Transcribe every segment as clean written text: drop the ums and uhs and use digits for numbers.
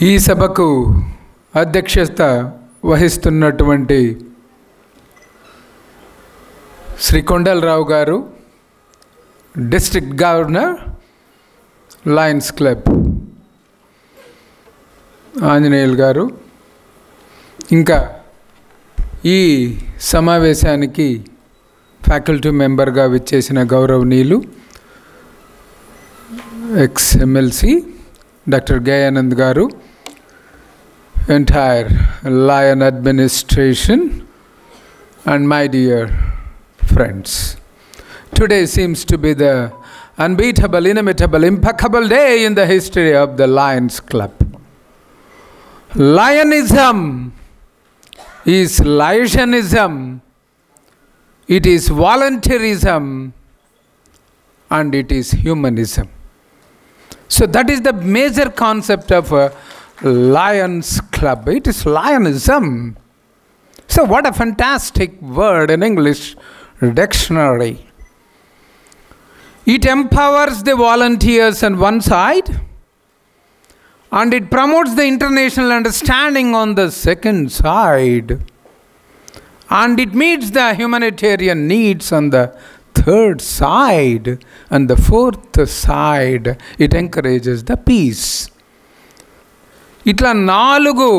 ఈ సభకు అధ్యక్షత వహిస్తున్నటువంటి శ్రీ కొండలరావు గారు, district governor, Lions club Anjaneyulu గారు, ఇంకా ఈ సమావేశానికి ఫ్యాకల్టీ మెంబర్గా విచ్చేసిన గౌరవనీయులు ఎక్స్-ఎమ్మెల్సీ డాక్టర్ గయానంద్ గారు, entire Lion administration, and my dear friends. Today seems to be the unbeatable, inimitable, impeccable day in the history of the Lions Club. Lionism is Lionism, it is volunteerism, and it is humanism. So that is the major concept of Lions Club. It is Lionism. So what a fantastic word in English dictionary. It empowers the volunteers on one side, and it promotes the international understanding on the second side, and it meets the humanitarian needs on the third side, and the fourth side, it encourages the peace. ఇట్లా 4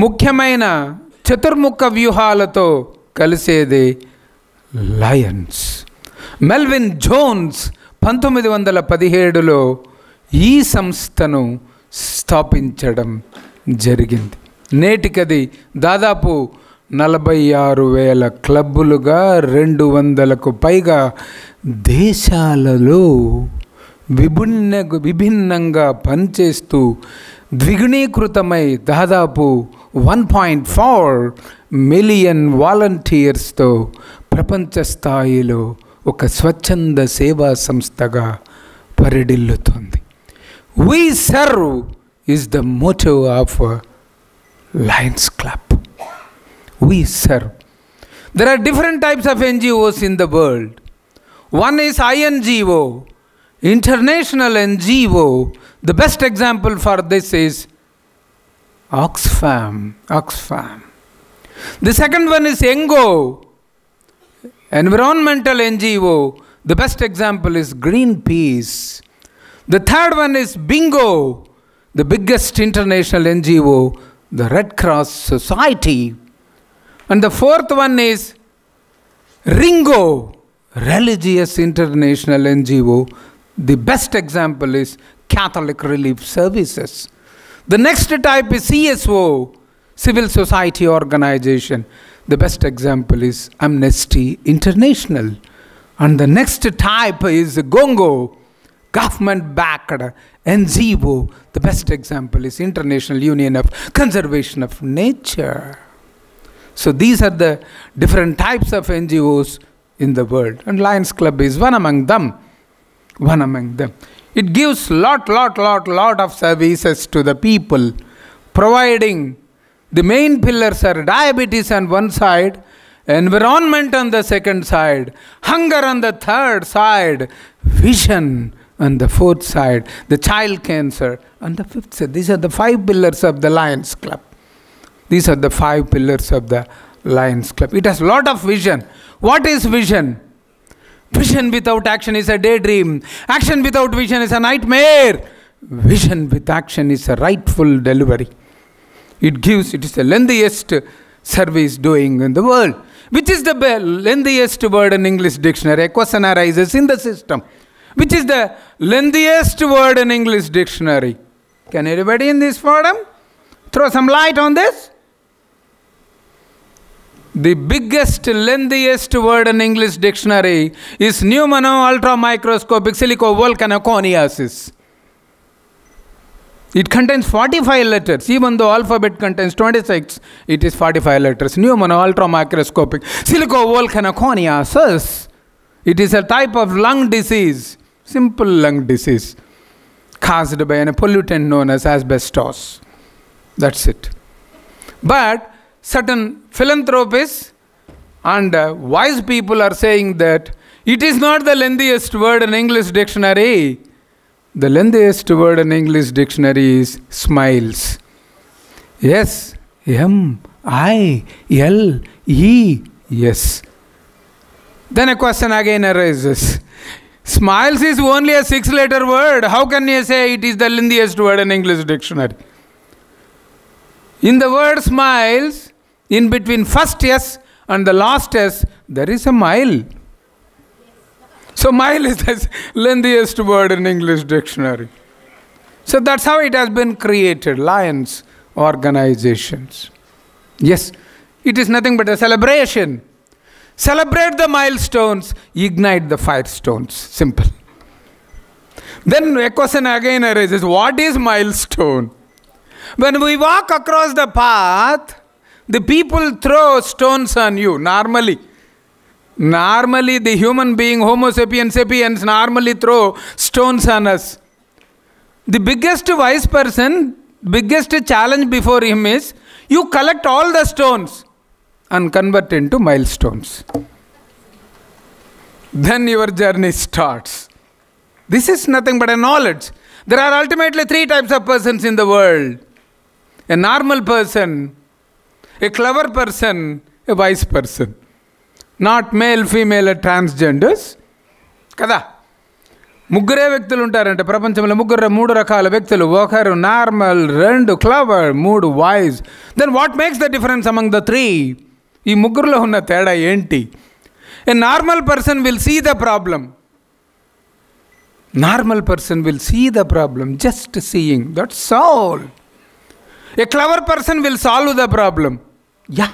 ముఖ్యమైన చతుర్ముఖ వ్యూహాలతో కలిసేది Lions. Melvin Jones 1917లో ఈ సంస్థను స్థాపించడం జరిగింది. నేటికది దాదాపు 46,000 క్లబ్బులుగా 200కు పైగా దేశాలలో విభిన్నంగా పనిచేస్తూ ద్విగుణీకృతమై దాదాపు 1.4 మిలియన్ వాలంటీర్స్తో ప్రపంచ స్థాయిలో ఒక స్వచ్ఛంద సేవా సంస్థగా పరిడిల్లుతుంది. We serve is the motto of Lions Club. We serve. There are different types of NGOs in the world. One is INGO, International NGO. The best example for this is Oxfam. The second one is ENGO, Environmental NGO. The best example is Greenpeace. The third one is Bingo, the biggest international NGO, the Red Cross Society. And the fourth one is Ringo, religious international NGO. The best example is Catholic Relief Services. The next type is CSO, Civil Society Organization. The best example is Amnesty International. And the next type is GONGO, government-backed NGO. The best example is International Union of Conservation of Nature. So these are the different types of NGOs in the world, and Lions Club is one among them. It gives lot of services to the people, providing the main pillars are diabetes on one side, environment on the second side, hunger on the third side, vision on the fourth side, the child cancer on the fifth side. These are the 5 pillars of the Lions Club. These are the 5 pillars of the Lions Club. It has a lot of vision. What is vision? Vision without action is a daydream. Action without vision is a nightmare. Vision with action is a rightful delivery. It is the lengthiest service doing in the world. Which is the lengthiest word in English dictionary? A question arises in the system. Which is the lengthiest word in English dictionary? Can anybody in this forum throw some light on this? The biggest, lengthiest word in English dictionary is pneumono-ultramicroscopic silicovolcanoconiasis. It contains 45 letters. Even though alphabet contains 26, it is 45 letters. Pneumono-ultramicroscopic silicovolcanoconiasis. It is a type of lung disease, simple lung disease, caused by a pollutant known as asbestos. That's it. But certain philanthropists and wise people are saying that it is not the lengthiest word in English dictionary. The lengthiest word in English dictionary is smiles. Yes, M-I-L-E-S. Then a question again arises. Smiles is only a 6-letter word. How can you say it is the lengthiest word in English dictionary? In the word smiles, in between first S and the last S, there is a mile. So mile is the lengthiest word in English dictionary. So that's how it has been created. Lions, organizations. Yes, it is nothing but a celebration. Celebrate the milestones, ignite the firestones. Simple. Then a question again arises, what is milestone? When we walk across the path, the people throw stones on you, normally. Normally the human being, Homo sapiens sapiens, normally throw stones on us. The biggest wise person, biggest challenge before him is, you collect all the stones and convert into milestones. Then your journey starts. This is nothing but a knowledge. There are ultimately 3 types of persons in the world. A normal person, a clever person, a wise person. Not male, female, or transgenders. Kada. ముగ్గురే వ్యక్తులు ఉంటారంటే ప్రపంచంలో 3 రకాల వ్యక్తులు. ఒకరు normal, 2 clever, 3 wise. Then what makes the difference among the 3? ఈ ముగ్గురులో ఉన్న తేడా ఏంటి? A normal person will see the problem. Normal person will see the problem, just seeing. That's all. A clever person will solve the problem. Yeah.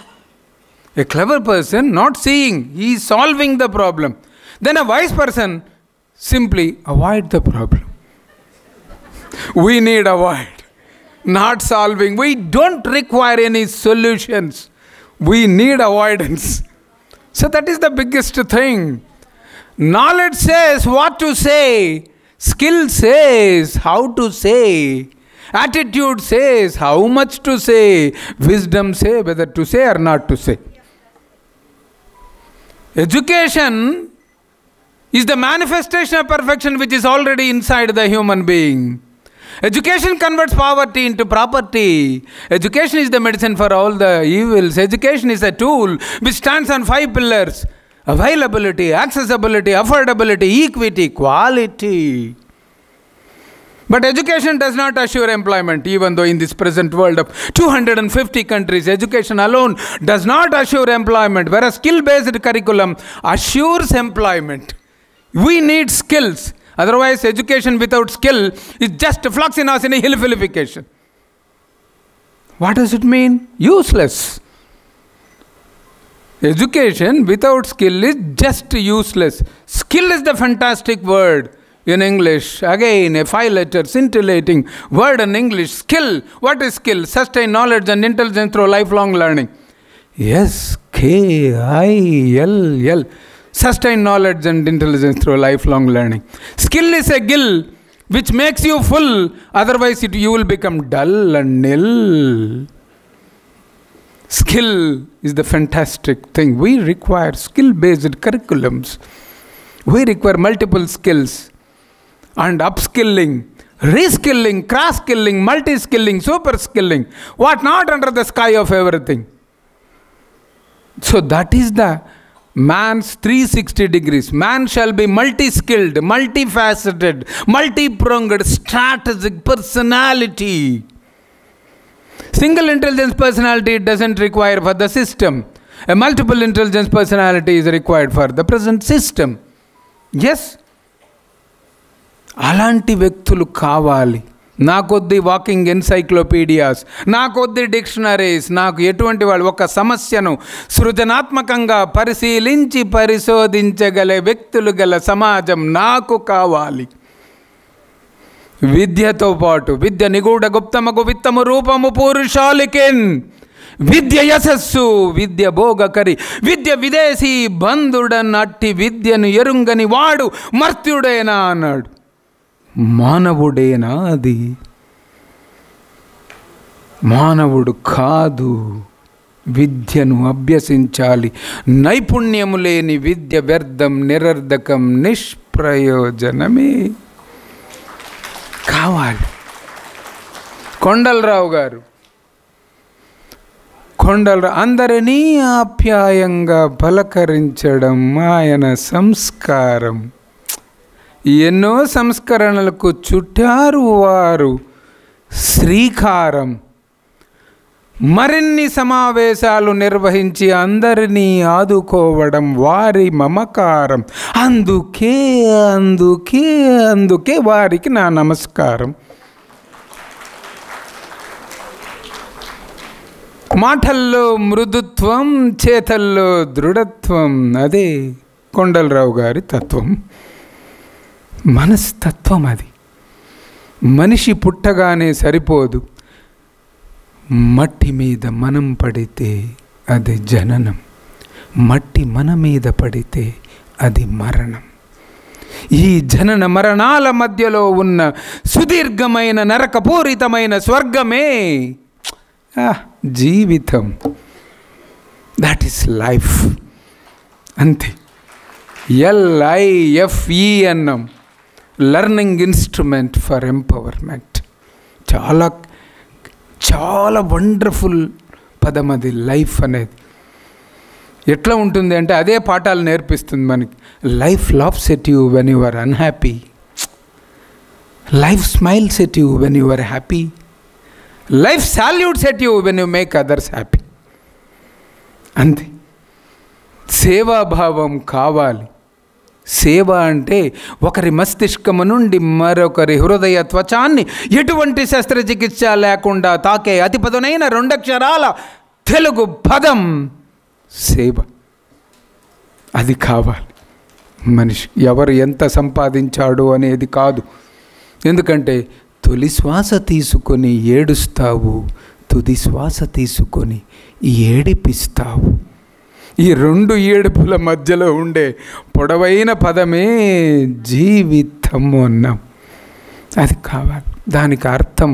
A clever person not seeing, he is solving the problem. Then a wise person simply avoid the problem. We need avoid, not solving. We don't require any solutions. We need avoidance. So that is the biggest thing. Knowledge says what to say. Skill says how to say. Attitude says how much to say. Wisdom says whether to say or not to say. Education is the manifestation of perfection which is already inside the human being. Education converts poverty into property. Education is the medicine for all the evils. Education is a tool which stands on 5 pillars. Availability, accessibility, affordability, equity, quality. But education does not assure employment, even though in this present world of 250 countries, education alone does not assure employment, whereas skill-based curriculum assures employment. We need skills. Otherwise, education without skill is just floxinaucinihilfilification. What does it mean? Useless. Education without skill is just useless. Skill is the fantastic word in English. Again, a 5-letter scintillating word in English. Skill. What is skill? Sustained knowledge and intelligence through lifelong learning. S-K-I-L-L. Sustained knowledge and intelligence through lifelong learning. Skill is a gill which makes you full. Otherwise, you will become dull and nil. Skill is the fantastic thing. We require skill-based curriculums. We require multiple skills and upskilling, reskilling, cross-skilling, multi-skilling, super-skilling. What not under the sky of everything. So that is the man's 360 degrees. Man shall be multi-skilled, multifaceted, multi-pronged, strategic personality. Single intelligence personality doesn't require for the system. A multiple intelligence personality is required for the present system. Yes. అలాంటి వ్యక్తులు కావాలి. నాకొద్ది walking encyclopaedias, నాకొద్ది dictionaries. నాకు ఎటువంటి వాళ్ళు ఒక సమస్యను సృజనాత్మకంగా పరిశీలించి పరిశోధించగల వ్యక్తులు గల సమాజం నాకు కావాలి. విద్యతో పాటు విద్య నిగూఢ గుప్తమగు విత్తము రూపము పూరుషాలికెన్. విద్య యశస్సు, విద్య భోగకరి, విద్య విదేశీ బంధుడన్. అట్టి విద్యను ఎరుంగని వాడు మర్త్యుడేనా అన్నాడు. మానవుడేనా అది? మానవుడు కాదు. విద్యను అభ్యసించాలి. నైపుణ్యము లేని విద్య వ్యర్థం, నిరర్ధకం, నిష్ప్రయోజనమే. కావాలి. కొండలరావు గారు అందరినీ ఆప్యాయంగా పలకరించడం ఆయన సంస్కారం. ఎన్నో సంస్కరణలకు చుట్టారు వారు శ్రీకారం. మరిన్ని సమావేశాలు నిర్వహించి అందరినీ ఆదుకోవడం వారి మమకారం. అందుకే అందుకే అందుకే వారికి నా నమస్కారం. మాటల్లో మృదుత్వం, చేతల్లో దృఢత్వం. అదే కొండలరావు గారి తత్వం, మనస్తత్వం. అది మనిషి పుట్టగానే సరిపోదు, మట్టి మీద మనం పడితే అది జననం, మట్టి మన మీద పడితే అది మరణం. ఈ జనన మరణాల మధ్యలో ఉన్న సుదీర్ఘమైన నరకపూరితమైన స్వర్గమే జీవితం. That is life. అంతే. LIFE అన్నాం, లర్నింగ్ ఇన్స్ట్రుమెంట్ ఫర్ ఎంపవర్మెంట్. చాలా చాలా వండర్ఫుల్ పదం అది, లైఫ్ అనేది. ఎట్లా ఉంటుంది అంటే అదే పాఠాలు నేర్పిస్తుంది మనకి. Life laughs at you when you are unhappy. Life smiles at you when you are happy. Life salutes at you when you make others happy. అంతే. సేవాభావం కావాలి. సేవ అంటే ఒకరి మస్తిష్కము నుండి మరొకరి హృదయ త్వచాన్ని ఎటువంటి శస్త్రచికిత్స లేకుండా తాకే అతి పదునైన 2 అక్షరాల తెలుగు పదం సేవ. అది కావాలి మనిషి. ఎవరు ఎంత సంపాదించాడు అనేది కాదు. ఎందుకంటే తొలి శ్వాస తీసుకొని ఏడుస్తావు, తుది శ్వాస తీసుకొని ఏడిపిస్తావు. ఈ 2 ఏడుపుల మధ్యలో ఉండే పొడవైన పదమే జీవితం అన్నాం. అది కావాలి. దానికి అర్థం,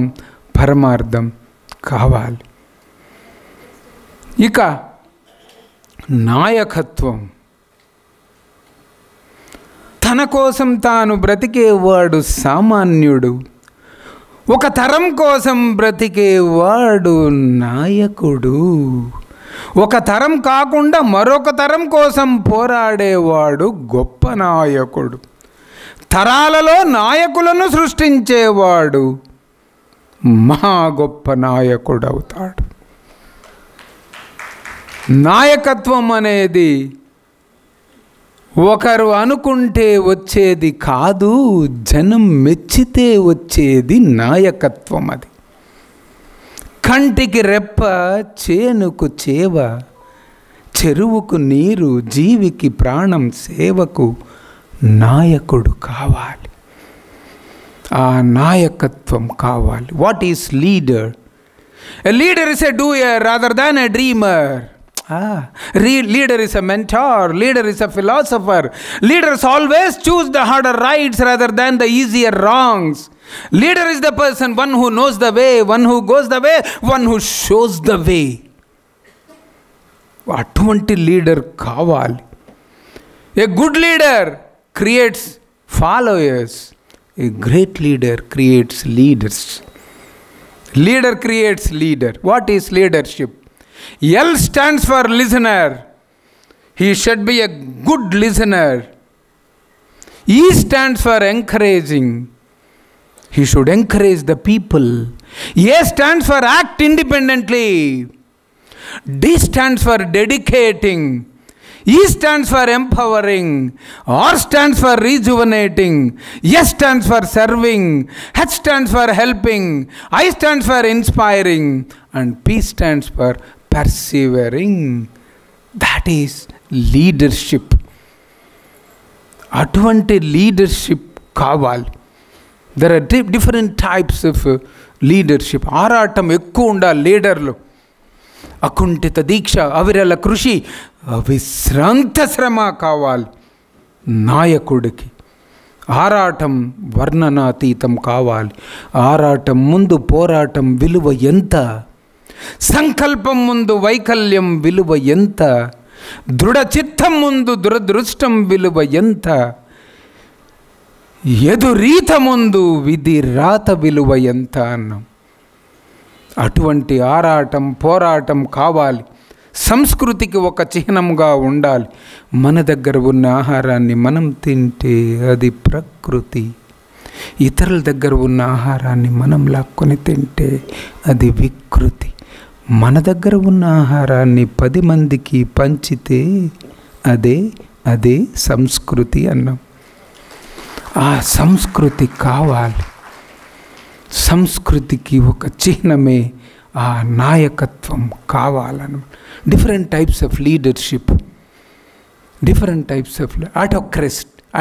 పరమార్థం కావాలి. ఇక నాయకత్వం. తన కోసం తాను బ్రతికేవాడు సామాన్యుడు. ఒక తరం కోసం బ్రతికేవాడు నాయకుడు. ఒక తరం కాకుండా మరొక తరం కోసం పోరాడేవాడు గొప్ప నాయకుడు. తరాలలో నాయకులను సృష్టించేవాడు మహా గొప్ప నాయకుడు అవుతాడు. నాయకత్వం అనేది ఒకరు అనుకుంటే వచ్చేది కాదు, జనం మెచ్చితే వచ్చేది నాయకత్వం. అది కంటికి రెప్ప, చేనుకు చేవ, చెరువుకు నీరు, జీవికి ప్రాణం, సేవకు నాయకుడు కావాలి. ఆ నాయకత్వం కావాలి. What is leader? A leader is a doer rather than a dreamer. Leader is a mentor. Leader is a philosopher. Leaders always choose the harder rights rather than the easier wrongs. Leader is the person, one who knows the way, one who goes the way, one who shows the way. అటువంటి leader కావాలి. A good leader creates followers. A great leader creates leaders. Leader creates leader. What is leadership? L stands for listener. He should be a good listener. E stands for encouraging. He should encourage the people. A stands for act independently. D stands for dedicating. E stands for empowering. R stands for rejuvenating. S stands for serving. H stands for helping. I stands for inspiring. And P stands for persevering. That is leadership. అటువంటి leadership కావాలి. There are different types of leadership. ఆరాటం ఎక్కువ ఉండాలి లీడర్లు. అకుంఠిత దీక్ష, అవిరల కృషి, అవిశ్రాంత శ్రమ కావాలి నాయకుడికి. ఆరాటం వర్ణనాతీతం కావాలి. ఆరాటం ముందు పోరాటం విలువ ఎంత, సంకల్పం ముందు వైకల్యం విలువ ఎంత, దృఢ చిత్తం ముందు దురదృష్టం విలువ ఎంత. ఎదురీత ముందు విధి రాత విలువ ఎంత అన్నాం. అటువంటి ఆరాటం పోరాటం కావాలి. సంస్కృతికి ఒక చిహ్నంగా ఉండాలి. మన దగ్గర ఉన్న ఆహారాన్ని మనం తింటే అది ప్రకృతి. ఇతరుల దగ్గర ఉన్న ఆహారాన్ని మనం లాక్కొని తింటే అది వికృతి. మన దగ్గర ఉన్న ఆహారాన్ని 10 మందికి పంచితే అదే సంస్కృతి అన్నాం. ఆ సంస్కృతి కావాలి. సంస్కృతికి ఒక చిహ్నమే ఆ నాయకత్వం కావాలన్నమాట. Different types of leadership, different types of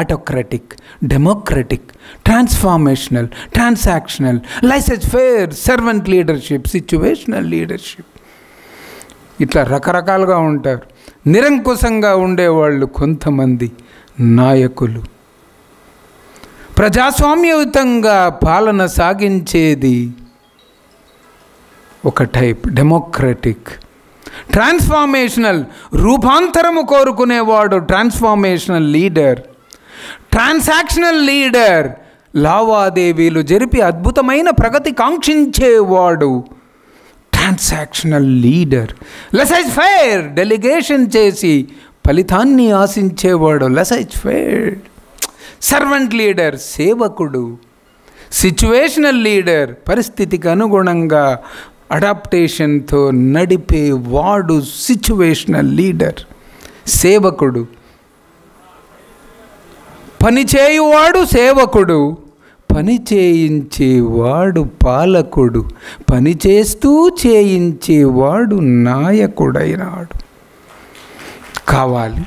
autocratic, democratic, transformational, transactional, laissez-faire, servant leadership, situational leadership. ఇట్లా రకరకాలుగా ఉంటారు. నిరంకుశంగా ఉండేవాళ్ళు కొంతమంది నాయకులు. ప్రజాస్వామ్యయుతంగా పాలన సాగించేది ఒక టైప్ డెమోక్రటిక్. ట్రాన్స్ఫార్మేషనల్, రూపాంతరము కోరుకునేవాడు ట్రాన్స్ఫార్మేషనల్ లీడర్. ట్రాన్సాక్షనల్ లీడర్, లావాదేవీలు జరిపి అద్భుతమైన ప్రగతి కాంక్షించేవాడు ట్రాన్సాక్షనల్ లీడర్. లెసైజ్-ఫెయిర్, డెలిగేషన్ చేసి ఫలితాన్ని ఆశించేవాడు లెసైజ్-ఫెయిర్. సర్వెంట్ లీడర్, సేవకుడు. సిచ్యువేషనల్ లీడర్, పరిస్థితికి అనుగుణంగా అడాప్టేషన్తో నడిపే వాడు సిచ్యువేషనల్ లీడర్, సేవకుడు. పనిచేయువాడు సేవకుడు, పని చేయించేవాడు పాలకుడు, పని చేస్తూ చేయించేవాడు నాయకుడైనాడు కావాలి.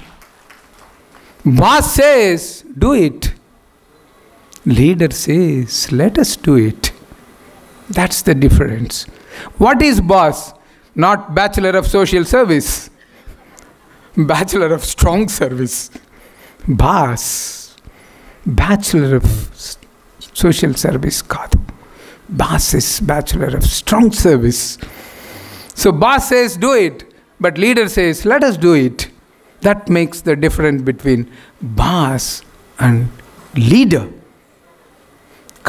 Boss says do it, leader says let us do it. That's the difference. What is boss? Not bachelor of social service, bachelor of strong service. Boss, bachelor of social service కాదు, boss is bachelor of strong service. So boss says do it, but leader says let us do it. That makes the difference between boss and leader.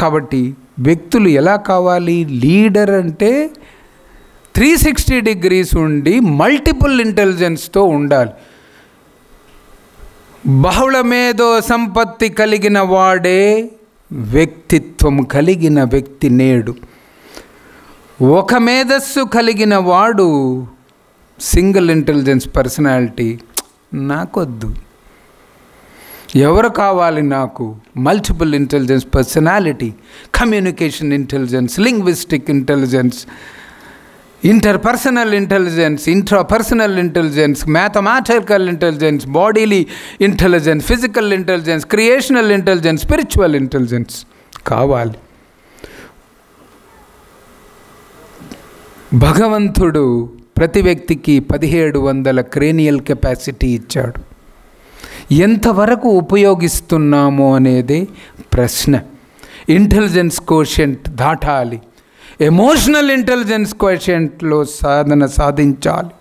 కాబట్టి వ్యక్తులు ఎలా కావాలి? Leader అంటే 360 degrees ఉండి multiple ఇంటెలిజెన్స్తో ఉండాలి. బహుళ మేధో సంపత్తి కలిగిన వాడే వ్యక్తిత్వం కలిగిన వ్యక్తి నేడు. ఒక మేధస్సు కలిగిన వాడు సింగిల్ ఇంటెలిజెన్స్ పర్సనాలిటీ నాకొద్దు. ఎవరు కావాలి నాకు? Multiple intelligence personality, communication intelligence, linguistic intelligence, interpersonal intelligence, intrapersonal intelligence, mathematical intelligence, bodily intelligence, physical intelligence, creational intelligence, spiritual intelligence కావాలి. భగవంతుడు ప్రతి వ్యక్తికి 1700 క్రేనియల్ కెపాసిటీ ఇచ్చాడు. ఎంతవరకు ఉపయోగిస్తున్నామో అనేదే ప్రశ్న. ఇంటెలిజెన్స్ కోషెంట్ దాటాలి. ఎమోషనల్ ఇంటెలిజెన్స్ కోషెంట్లో సాధించాలి.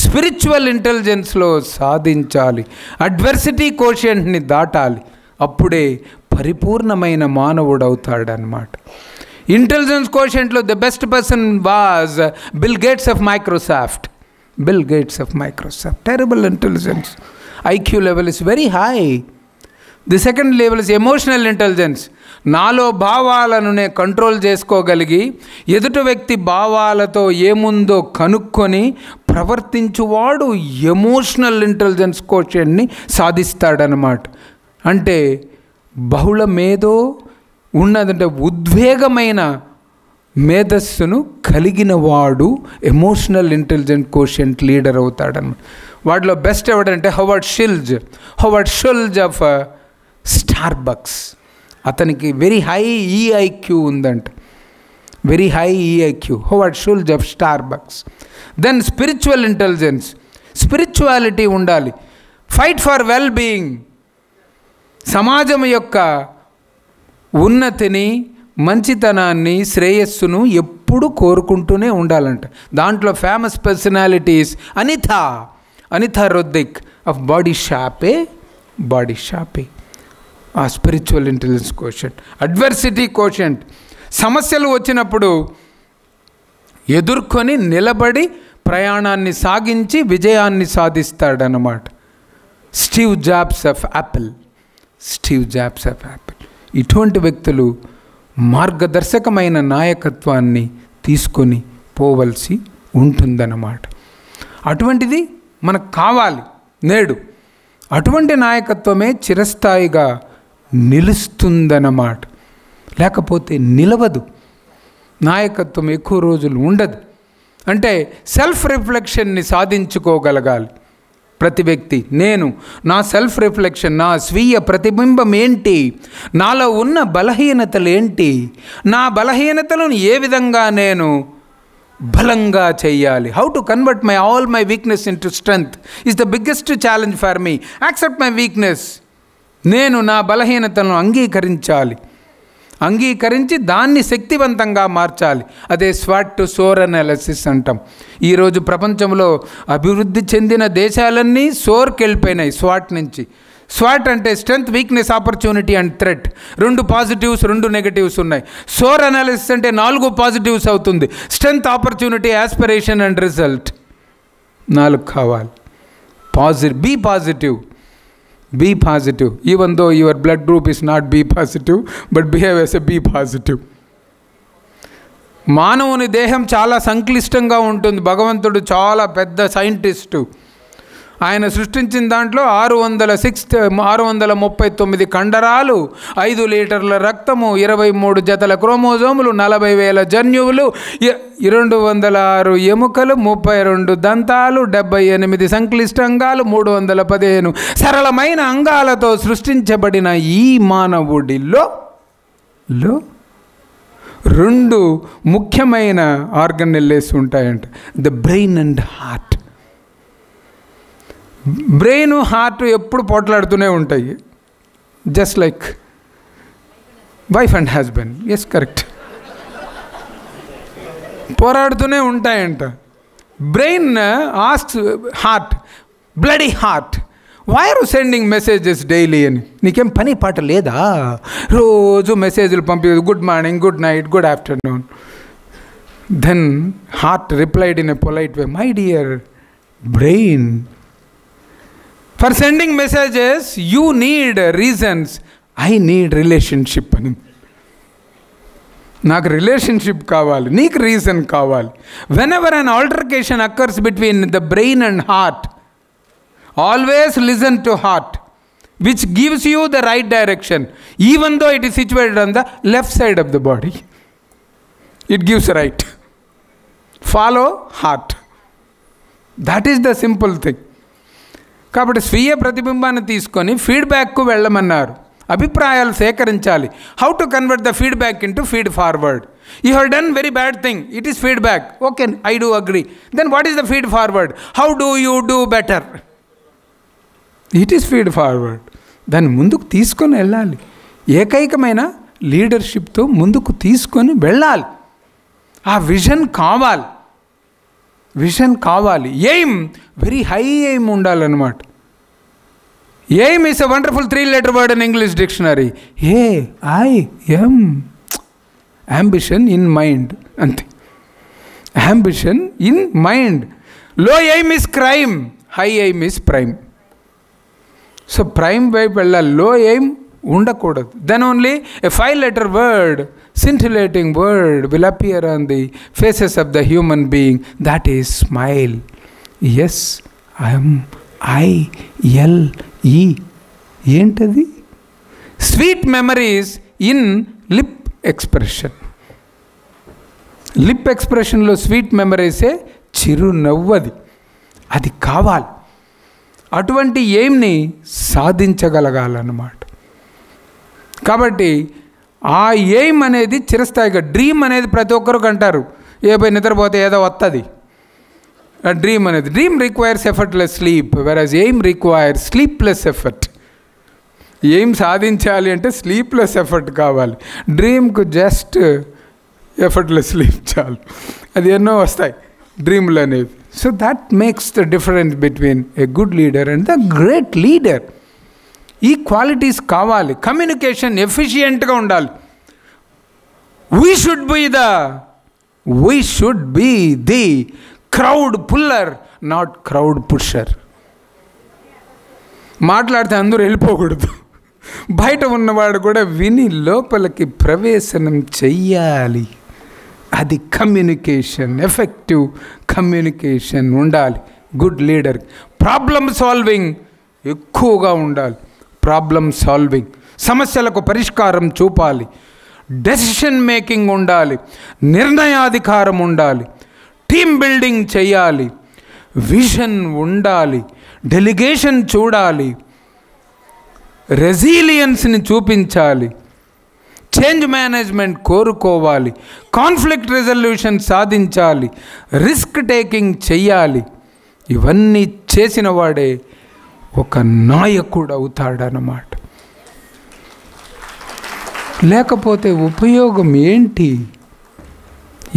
స్పిరిచువల్ ఇంటెలిజెన్స్లో సాధించాలి. అడ్వర్సిటీ కోషెంట్ని దాటాలి. అప్పుడే పరిపూర్ణమైన మానవుడు అవుతాడనమాట. ఇంటెలిజెన్స్ కోషెంట్లో the best person was Bill Gates of Microsoft. Bill Gates of Microsoft, terrible intelligence. IQ level is very high. The second level is emotional intelligence. నాలో భావాలను నేను కంట్రోల్ చేసుకోగలిగి ఎదుటి వ్యక్తి భావాలతో ఏముందో కనుక్కొని ప్రవర్తించువాడు ఎమోషనల్ ఇంటెలిజెన్స్ కోషెంట్ని సాధిస్తాడనమాట. అంటే బహుళ మేధో ఉన్నదంటే ఉద్వేగమైన మేధస్సును కలిగిన వాడు ఎమోషనల్ ఇంటెలిజెంట్ కోషెంట్ లీడర్ అవుతాడనమాట. వాటిలో బెస్ట్ ఎవడంటే హోవర్డ్ షుల్జ్ ఆఫ్ స్టార్బక్స్. అతనికి వెరీ హై EIQ ఉందంట, very high EIQ. Howard Schultz of Starbucks. Then spiritual intelligence, spirituality ఉండాలి. ఫైట్ ఫర్ వెల్ బీయింగ్, సమాజం యొక్క ఉన్నతిని, మంచితనాన్ని, శ్రేయస్సును ఎప్పుడు కోరుకుంటూనే ఉండాలంట. దాంట్లో famous personalities Anita Roddick of Body షాపే. ఆ spiritual intelligence quotient. Adversity quotient, సమస్యలు వచ్చినప్పుడు ఎదుర్కొని నిలబడి ప్రయాణాన్ని సాగించి విజయాన్ని సాధిస్తాడనమాట. Steve Jobs of Apple. ఇటువంటి వ్యక్తులు మార్గదర్శకమైన నాయకత్వాన్ని తీసుకొని పోవలసి ఉంటుందన్నమాట. అటువంటిది మనకు కావాలి నేడు. అటువంటి నాయకత్వమే చిరస్థాయిగా నిలుస్తుందన్నమాట. లేకపోతే నిలవదు. నాయకత్వం ఎక్కువ రోజులు ఉండదు. అంటే సెల్ఫ్ రిఫ్లెక్షన్ని సాధించుకోగలగాలి ప్రతి వ్యక్తి. నేను నా సెల్ఫ్ రిఫ్లెక్షన్, నా స్వీయ ప్రతిబింబం ఏంటి, నాలో ఉన్న బలహీనతలు ఏంటి, నా బలహీనతలను ఏ విధంగా నేను బలంగా చేయాలి. How to convert all my weakness into strength is the biggest challenge for me. Accept my weakness. నేను నా బలహీనతలను అంగీకరించి దాన్ని శక్తివంతంగా మార్చాలి. అదే స్వాట్ టు సోర్ అనాలిసిస్ అంటాం. ఈరోజు ప్రపంచంలో అభివృద్ధి చెందిన దేశాలన్నీ సోర్కి వెళ్ళిపోయినాయి, స్వాట్ నుంచి. స్వాట్ అంటే strength, weakness, opportunity and threat. 2 positives 2 negatives ఉన్నాయి. సోర్ అనాలిసిస్ అంటే 4 పాజిటివ్స్ అవుతుంది. Strength, opportunity, aspiration and result 4 కావాలి. Be positive. Even though your blood group is not B positive, but behave as a B positive. మానవుని దేహం చాలా సంక్లిష్టంగా ఉంటుంది. భగవంతుడు చాలా పెద్ద సైంటిస్టు. ఆయన సృష్టించిన దాంట్లో 639 కండరాలు, 5 లీటర్ల రక్తము, 23 జతల క్రోమోజోములు, 40,000 జన్యువులు, 206 ఎముకలు, 32 దంతాలు, 78 సంక్లిష్టంగాలు, 315 సరళమైన అంగాలతో సృష్టించబడిన ఈ మానవుడిలో 2 ముఖ్యమైన ఆర్గనెల్లేస్ ఉంటాయంట. The brain and heart. Brain, heart ఎప్పుడు పోట్లాడుతూనే ఉంటాయి. Just like wife and husband. Yes, correct. పోరాడుతూనే ఉంటాయంట. Brain asks heart, bloody heart, why are sending messages daily అని. నీకేం పని పాట లేదా? రోజు మెసేజ్లు పంపించదు. Good morning, good night, good afternoon. Then heart replied in a polite way, my dear brain, for sending messages you need reasons, I need relationship అని. నాకు రిలేషన్షిప్ కావాలి, నీకు రీజన్ కావాలి. whenever an altercation occurs between the brain and heart, always listen to heart, which gives you the right direction, even though it is situated on the left side of the body. It gives right. Follow heart. That is the simple thing. కాబట్టి స్వీయ ప్రతిబింబాన్ని తీసుకొని ఫీడ్బ్యాక్కు వెళ్ళమన్నారు. అభిప్రాయాలు సేకరించాలి. How to convert the feedback into feed forward. You have done very bad thing, it is feedback. Okay, I do agree. Then what is the feed forward? How do you do better. It is feed forward. దాన్ని ముందుకు తీసుకొని వెళ్ళాలి. ఏకైకమైన లీడర్షిప్తో ముందుకు తీసుకొని వెళ్ళాలి. ఆ vision కావాలి. Aim, very high aim ఉండాలన్నమాట. Aim is a wonderful 3-letter word in English dictionary. AIM. Ambition in mind, అంతే. Ambition in mind. Low aim is crime, high aim is prime. So prime వైపు వెళ్ళాలి, low aim ఉండకూడదు. Then only a 5-letter word, scintillating word will appear on the faces of the human being. That is smile. SMILE. ఏంటది? Sweet memories in lip expression. Lip ఎక్స్ప్రెషన్లో sweet మెమరీసే చిరునవ్వది. అది కావాలి. అటువంటి ఎయిమ్ని సాధించగలగాలన్నమాట. కాబట్టి ఆ ఎయిమ్ అనేది చిరస్థాయిగా, డ్రీమ్ అనేది ప్రతి ఒక్కరికి అంటారు, పోయి నిద్రపోతే ఏదో వస్తుంది. డ్రీమ్ అనేది, డ్రీమ్ రిక్వైర్స్ ఎఫర్ట్లెస్ స్లీప్, వెరాజ్ aim requires sleepless effort. Aim సాధించాలి అంటే స్లీప్లెస్ ఎఫర్ట్ కావాలి. డ్రీమ్కు జస్ట్ ఎఫర్ట్లెస్ స్లీప్ చాలు. అది ఎన్నో వస్తాయి డ్రీమ్లు అనేవి. So that makes the difference between a good leader and the great leader. ఈ క్వాలిటీస్ కావాలి. కమ్యూనికేషన్ ఎఫిషియెంట్గా ఉండాలి. We should be the crowd puller, not crowd pusher. మాట్లాడితే అందరూ వెళ్ళిపోకూడదు. బయట ఉన్నవాడు కూడా విని లోపలికి ప్రవేశనం చెయ్యాలి. అది కమ్యూనికేషన్, ఎఫెక్టివ్ కమ్యూనికేషన్ ఉండాలి గుడ్ లీడర్. ప్రాబ్లమ్ సాల్వింగ్ ఎక్కువగా ఉండాలి. ప్రాబ్లమ్ సాల్వింగ్, సమస్యలకు పరిష్కారం చూపాలి. డెసిషన్ మేకింగ్ ఉండాలి. నిర్ణయాధికారం ఉండాలి. టీమ్ బిల్డింగ్ చేయాలి. విజన్ ఉండాలి. డెలిగేషన్ చూడాలి. రెసిలియన్స్ని చూపించాలి. చేంజ్ మేనేజ్మెంట్ కోరుకోవాలి. కాన్ఫ్లిక్ట్ రెజల్యూషన్ సాధించాలి. రిస్క్ టేకింగ్ చెయ్యాలి. ఇవన్నీ చేసిన వాడే ఒక నాయకుడు అవుతాడన్నమాట. లేకపోతే ఉపయోగం ఏంటి?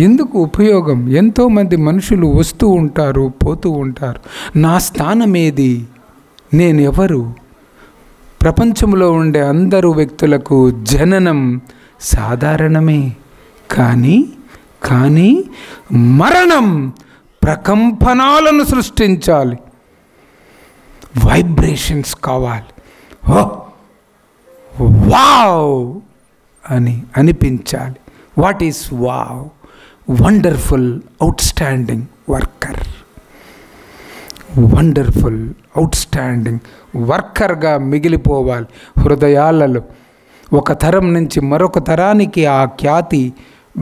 ఎందుకు ఉపయోగం? ఎంతోమంది మనుషులు వస్తూ ఉంటారు, పోతూ ఉంటారు. నా స్థానం ఏది? నేనెవరు? ప్రపంచంలో ఉండే అందరు వ్యక్తులకు జననం సాధారణమే. కానీ మరణం ప్రకంపనాలను సృష్టించాలి. వైబ్రేషన్స్ కావాలి. వావ్ అని అనిపించాలి. What is wow? Wonderful, outstanding worker. Wonderful, outstanding వర్కర్గా మిగిలిపోవాలి హృదయాలలో. ఒక తరం నుంచి మరొక తరానికి ఆ ఖ్యాతి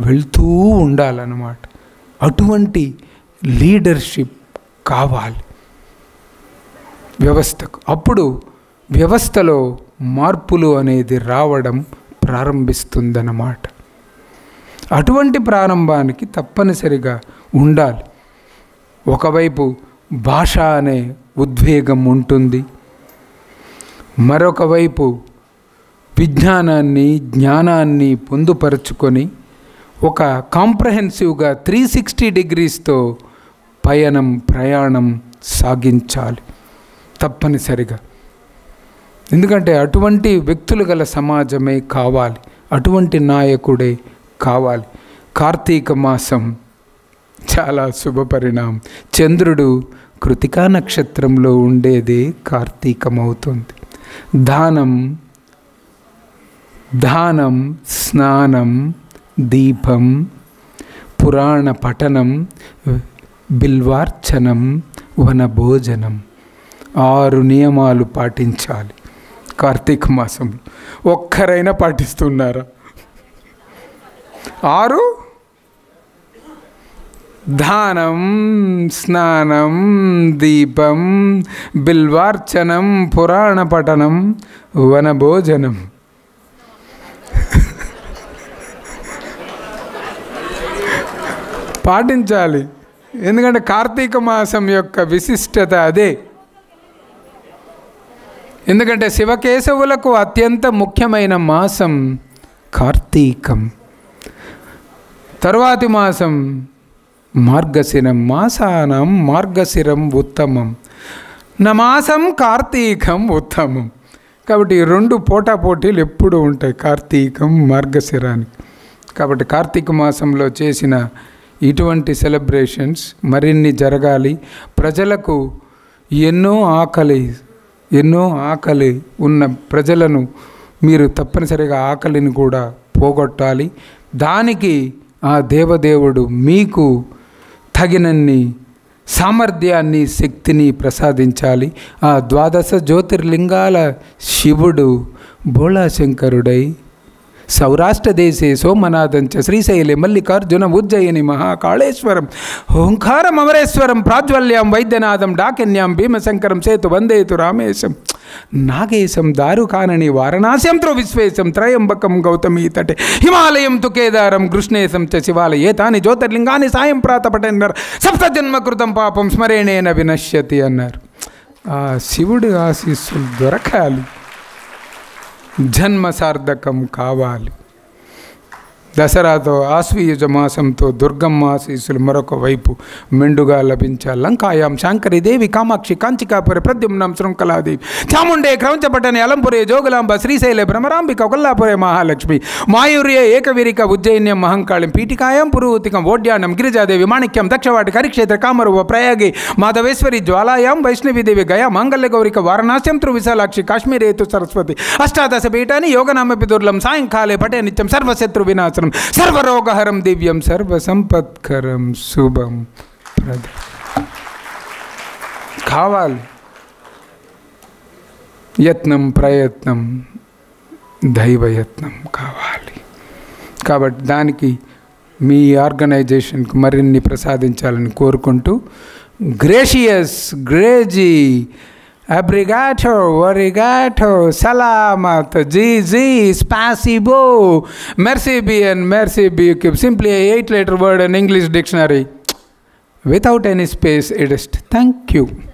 వెళ్తూ ఉండాలన్నమాట. అటువంటి లీడర్షిప్ కావాలి వ్యవస్థకు. అప్పుడు వ్యవస్థలో మార్పులు అనేది రావడం ప్రారంభిస్తుందన్నమాట. అటువంటి ప్రారంభానికి తప్పనిసరిగా ఉండాలి. ఒకవైపు భాష అనే ఉద్వేగం ఉంటుంది. మరొక వైపు విజ్ఞానాన్ని, జ్ఞానాన్ని పొందుపరుచుకొని ఒక కాంప్రహెన్సివ్గా 360 డిగ్రీస్తో ప్రయాణం సాగించాలి తప్పనిసరిగా. ఎందుకంటే అటువంటి వ్యక్తులు గల సమాజమే కావాలి. అటువంటి నాయకుడే కావాలి. కార్తీక మాసం చాలా శుభపరిణామం. చంద్రుడు కృతికా నక్షత్రంలో ఉండేదే కార్తీకమవుతుంది. దానం, స్నానం, దీపం, పురాణ పఠనం, బిల్వార్చనం, వనభోజనం, 6 నియమాలు పాటించాలి కార్తీక మాసంలో. ఒక్కరైనా పాటిస్తున్నారా? 6: దానం, స్నానం, దీపం, బిల్వార్చనం, పురాణ పఠనం, వనభోజనం. పాటించాలి. ఎందుకంటే కార్తీక మాసం యొక్క విశిష్టత అదే. ఎందుకంటే శివకేశవులకు అత్యంత ముఖ్యమైన మాసం కార్తీకం. తరువాతి మాసం మార్గశిరం. మాసానం మార్గశిరం ఉత్తమం, నమాసం కార్తీకం ఉత్తమం. కాబట్టి ఈ 2 పోటాపోటీలు ఎప్పుడు ఉంటాయి, కార్తీకం, మార్గశిరానికి. కాబట్టి కార్తీక మాసంలో చేసిన ఇటువంటి సెలబ్రేషన్స్ మరిన్ని జరగాలి. ప్రజలకు ఎన్నో ఆకలి ఉన్న ప్రజలను మీరు తప్పనిసరిగా ఆకలిని కూడా పోగొట్టాలి. దానికి ఆ దేవదేవుడు మీకు తగినన్ని సామర్థ్యాన్ని, శక్తిని ప్రసాదించాలి. ఆ 12 జ్యోతిర్లింగాల శివుడు బోళాశంకరుడై సౌరాష్ట్ర దేశే సోమనాథంచ శ్రీశైలే మల్లికార్జున ఉజ్జయిని మహాకాళేశ్వరం ఓంకారం అమరేశ్వరం ప్రాజ్వల్యాం వైద్యనాథం డాకిన్యాం భీమశంకరం సేతు వందేతు రామేశం నాగేశం దారుకానని వారణాస్యం త్రో విశ్వేశం త్రయంబకం గౌతమీ తటే హిమాలయం తు కేదారం కృష్ణేశం చ శివాలయే తాని జ్యోతిర్లింగాన్ని సాయం ప్రాతపటన్నారు 7 జన్మకృతం పాపం స్మరేణేన వినశ్యతి అన్నారు. ఆ శివుడి ఆశీస్సులు దొరకాలి, జన్మ సార్థకం కావాలి. దసరాతో ఆశ్వయుజ మాసంతో దుర్గమ్మ ఆశీస్సులు మరొక వైపు మెండుగా లభించాలి. లంకాయాం శాంకరీదేవి కామాక్షి కాంచికాపురి ప్రద్యుమ్నం శృంఖలాదేవి చాముండే క్రౌంచపట్టని అలంపురే జోగులాంబ శ్రీశైల భ్రమరాంబిక కొల్లాపురే మహాలక్ష్మి మాయూర్య ఏకవీరిక ఉజ్జయిన్యం మహంకాళం పీఠికాయం పురుహూతికం ఓడ్యానం గిరిజాదేవి మాణిక్యం దక్షవాటి కరిక్షేత్ర కామరువ ప్రయాగి మాధవేశ్వరి జ్వాలాయాం వైష్ణవీదేవి గయా మాంగళ్య గౌరిక వారణాస్యం త్రివిశాలాక్షి కాశ్మీరేతు సరస్వతి అష్టాదశ పీఠాని యోగనామపి దుర్లం సాయంకాలే పటే నిత్యం సర్వశత్రు వినాశనం సర్వరోగహరం దివ్యం సర్వసంపత్కరం శుభం ప్రద. కావాలి యత్నం ప్రయత్నం దైవయత్నం కావాలి. కాబట్టి దానికి మీ ఆర్గనైజేషన్కి మరిన్ని ప్రసాదించాలని కోరుకుంటూ gracious గ్రేజీ Abrigato, Origato, Salamat, Zizi, Spasibo, Merci bien, merci bien. Simply a 8-letter word in English dictionary without any space. It is thank you.